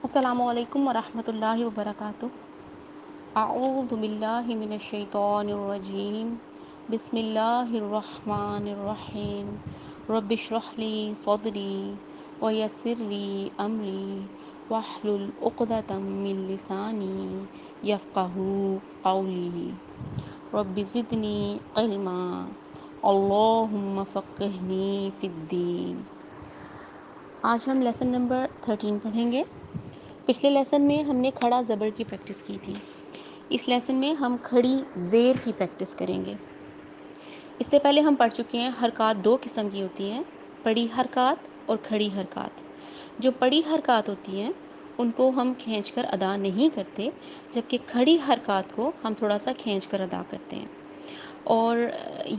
السلام علیکم ورحمۃ اللہ وبرکاتہ۔ اعوذ باللہ من الشیطان الرجیم، بسم اللہ الرحمن الرحیم۔ رب اشرح لی صدری ویسر لی امری واحلل عقدۃ من لسانی یفقہوا قولی۔ رب زدنی علما، اللہم فقہنی فی الدین۔ آج ہم لیسن نمبر 13 پڑھیں گے۔ پچھلے لیسن میں ہم نے کھڑا زبر کی پریکٹس کی تھی۔ اس لیسن میں ہم کھڑی زیر کی پریکٹس کریں گے۔ اس سے پہلے ہم پڑھ چکے ہیں حرکات دو قسم کی ہوتی ہیں، پڑی حرکات اور کھڑی حرکات۔ جو پڑی حرکات ہوتی ہیں ان کو ہم کھینچ کر ادا نہیں کرتے، جبکہ کھڑی حرکات کو ہم تھوڑا سا کھینچ کر ادا کرتے ہیں۔ اور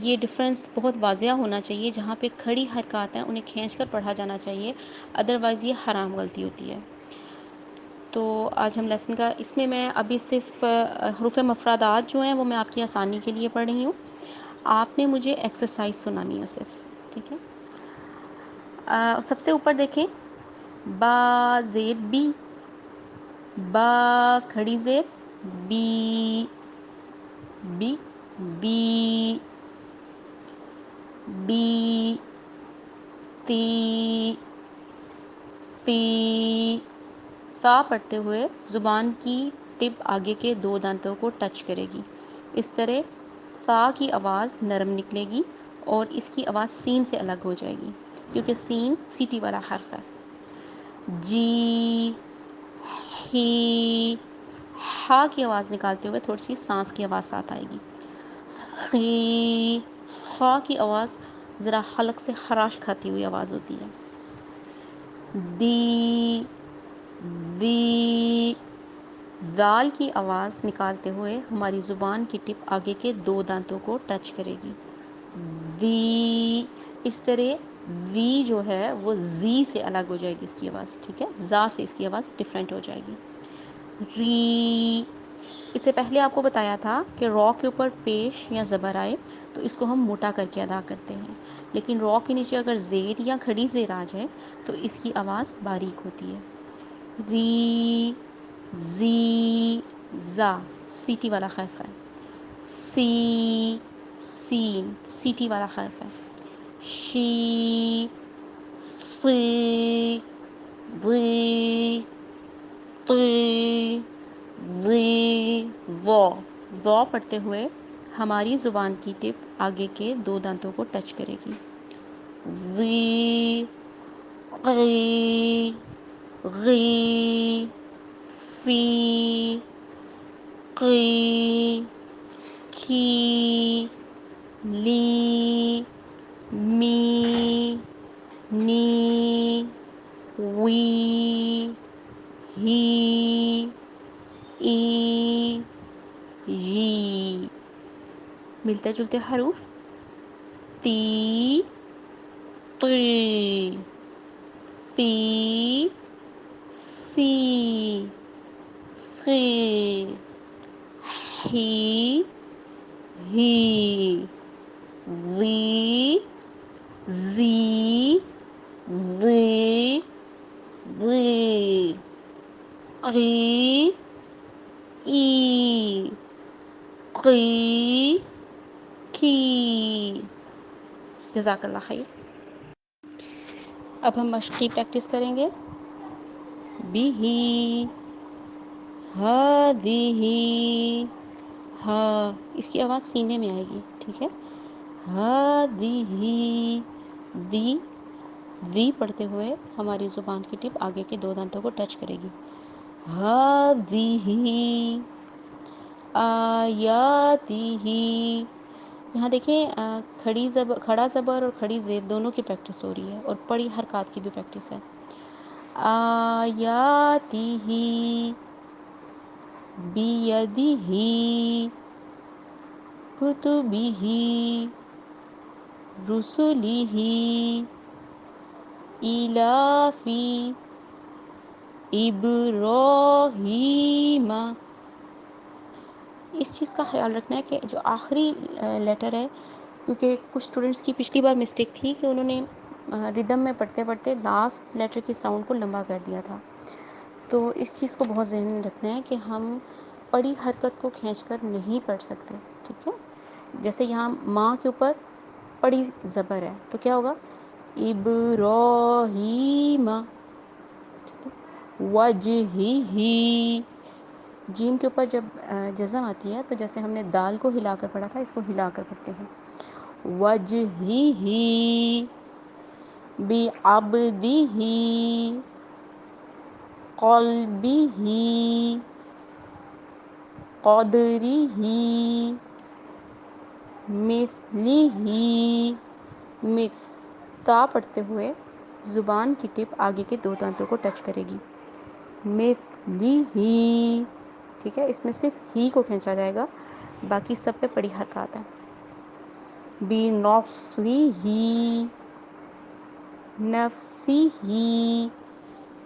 یہ ڈفرینس بہت واضح ہونا چاہیے، جہاں پہ کھڑی حرکات ہیں انہیں کھینچ کر پڑھا جانا چاہیے، ادروائز یہ حرام غلطی ہوتی ہے۔ تو آج ہم لیسن کا اس میں ابھی صرف حروف مفردات جو ہیں وہ میں آپ کی آسانی کے لیے پڑھ رہی ہوں۔ آپ نے مجھے ایکسرسائز سنانی ہے صرف، ٹھیک ہے؟ سب سے اوپر دیکھیں، با زیر بی، با کھڑی زیر بی، بی بی، بی تی، تی۔ فا پڑھتے ہوئے زبان کی ٹپ آگے کے دو دانتوں کو ٹچ کرے گی۔ اس طرح فا کی آواز نرم نکلے گی اور اس کی آواز سین سے الگ ہو جائے گی، کیونکہ سین سیٹی والا حرف ہے۔ جی، ہی، ہا کی آواز نکالتے ہوئے تھوڑی سی سانس کی آواز ساتھ آئے گی۔ خی، خا کی آواز ذرا حلق سے خراش کھاتی ہوئی آواز ہوتی ہے۔ دی، وی، دال کی آواز نکالتے ہوئے ہماری زبان کی ٹپ آگے کے دو دانتوں کو ٹچ کرے گی۔ وی، اس طرح وی جو ہے وہ زی سے الگ ہو جائے گی اس کی آواز، ٹھیک ہے؟ زا سے اس کی آواز ڈفرینٹ ہو جائے گی۔ ری، اس سے پہلے آپ کو بتایا تھا کہ را کے اوپر پیش یا زبر آئے تو اس کو ہم موٹا کر کے ادا کرتے ہیں، لیکن را کے نیچے اگر زیر یا کھڑی زیر آ جائے تو اس کی آواز باریک ہوتی ہے۔ ری، زی، زا سیٹی والا حرف ہے۔ سی، سین سیٹی والا حرف ہے۔ شی، سی، ضی، طی، ضی، وا پڑھتے ہوئے ہماری زبان کی ٹپ آگے کے دو دانتوں کو ٹچ کرے گی۔ ضی، قی، غی، فی، قی، کی، لی، می، نی، وی، ہی، ای، یی۔ ملتے جلتے حروف، تی، طی، فی، سی، خی، ہی، ہی، ضی، زی، ضی، ضی، قی، ای، قی، کی۔ جزاک اللہ خیر۔ اب ہم مشق کی پریکٹس کریں گے۔ بھی، ہذہ، ہا اس کی آواز سینے میں آئے گی، ٹھیک ہے؟ ہذہ، وی پڑھتے ہوئے ہماری زبان کی ٹپ آگے کے دو دانتوں کو ٹچ کرے گی۔ ہذہ، آیاتہ، یہاں دیکھیں کھڑا زبر اور کھڑی زیر دونوں کی پریکٹس ہو رہی ہے اور پڑی حرکات کی بھی پریکٹس ہے۔ آیاتہ، بیدہ، کتبہ، رسلہ، الی فی، ابراہیم۔ اس چیز کا خیال رکھنا ہے کہ جو آخری لیٹر ہے، کیونکہ کچھ اسٹوڈنٹس کی پچھلی بار مسٹیک تھی کہ انہوں نے ردم میں پڑھتے پڑھتے لاسٹ لیٹر کی ساؤنڈ کو لمبا کر دیا تھا، تو اس چیز کو بہت ذہن میں رکھنا ہے کہ ہم پڑی حرکت کو کھینچ کر نہیں پڑھ سکتے، ٹھیک ہے؟ جیسے یہاں ماں کے اوپر پڑی زبر ہے تو کیا ہوگا؟ ابراہیم، وجہہ، جیم کے اوپر جب جزم آتی ہے تو جیسے ہم نے دال کو ہلا کر پڑھا تھا، اس کو ہلا کر پڑھتے ہیں، وجہہ، بعبدہ، قلبہ، قدرہ، مثلہ، مث، تا پڑھتے ہوئے زبان کی ٹپ آگے کے دو دانتوں کو ٹچ کرے گی، مثلہ، ٹھیک ہے؟ اس میں صرف ہی کو کھینچا جائے گا، باقی سب پہ پڑی حرکات ہیں۔ بنفسہ، نفسہ،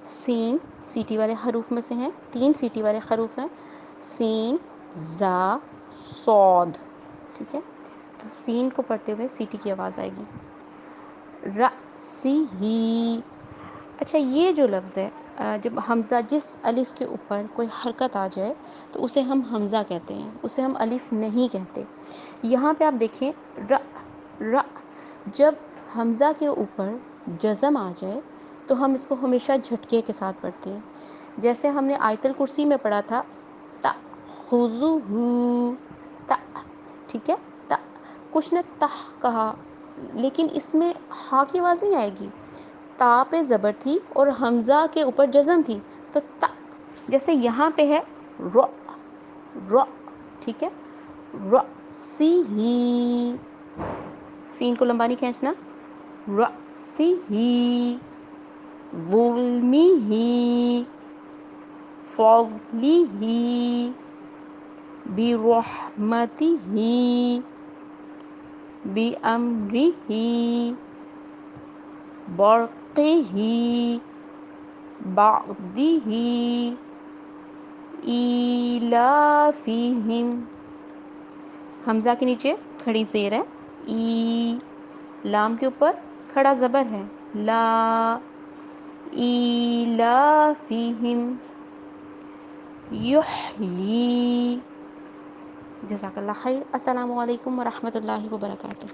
سین سیٹی والے حروف میں سے ہیں، 3 سیٹی والے حروف ہیں، سین، زا، صاد، ٹھیک ہے؟ تو سین کو پڑھتے ہوئے سیٹی کی آواز آئے گی، رأسہ۔ اچھا یہ جو لفظ ہے، جب حمزہ جس الف کے اوپر کوئی حرکت آ جائے تو اسے ہم حمزہ کہتے ہیں، اسے ہم الف نہیں کہتے۔ یہاں پہ آپ دیکھیں جب حمزہ کے اوپر جزم آ جائے تو ہم اس کو ہمیشہ جھٹکے کے ساتھ پڑھتے ہیں، جیسے ہم نے آیت الکرسی میں پڑھا تھا تأخذہ، ٹھیک ہے؟ کچھ نے تح کہا لیکن اس میں ہا کی آواز نہیں آئے گی، تا پہ زبر تھی اور حمزہ کے اوپر جزم تھی تو تا، جیسے یہاں پہ ہے ٹھیک ہے؟ رأسہ، سین کو لمبا نہیں کھینچنا، رأسہ، ظلمہ، فضلہ، برحمتہ، بأمرہ، برقہ، بعدہ، ایلافہم، حمزہ کے نیچے کھڑی زیر ہے، ای، لام کے اوپر کھڑا زبر ہے، لا، ایلافہم، یحیی۔ جزاک اللہ خیر۔ السلام علیکم ورحمۃ اللہ وبرکاتہ۔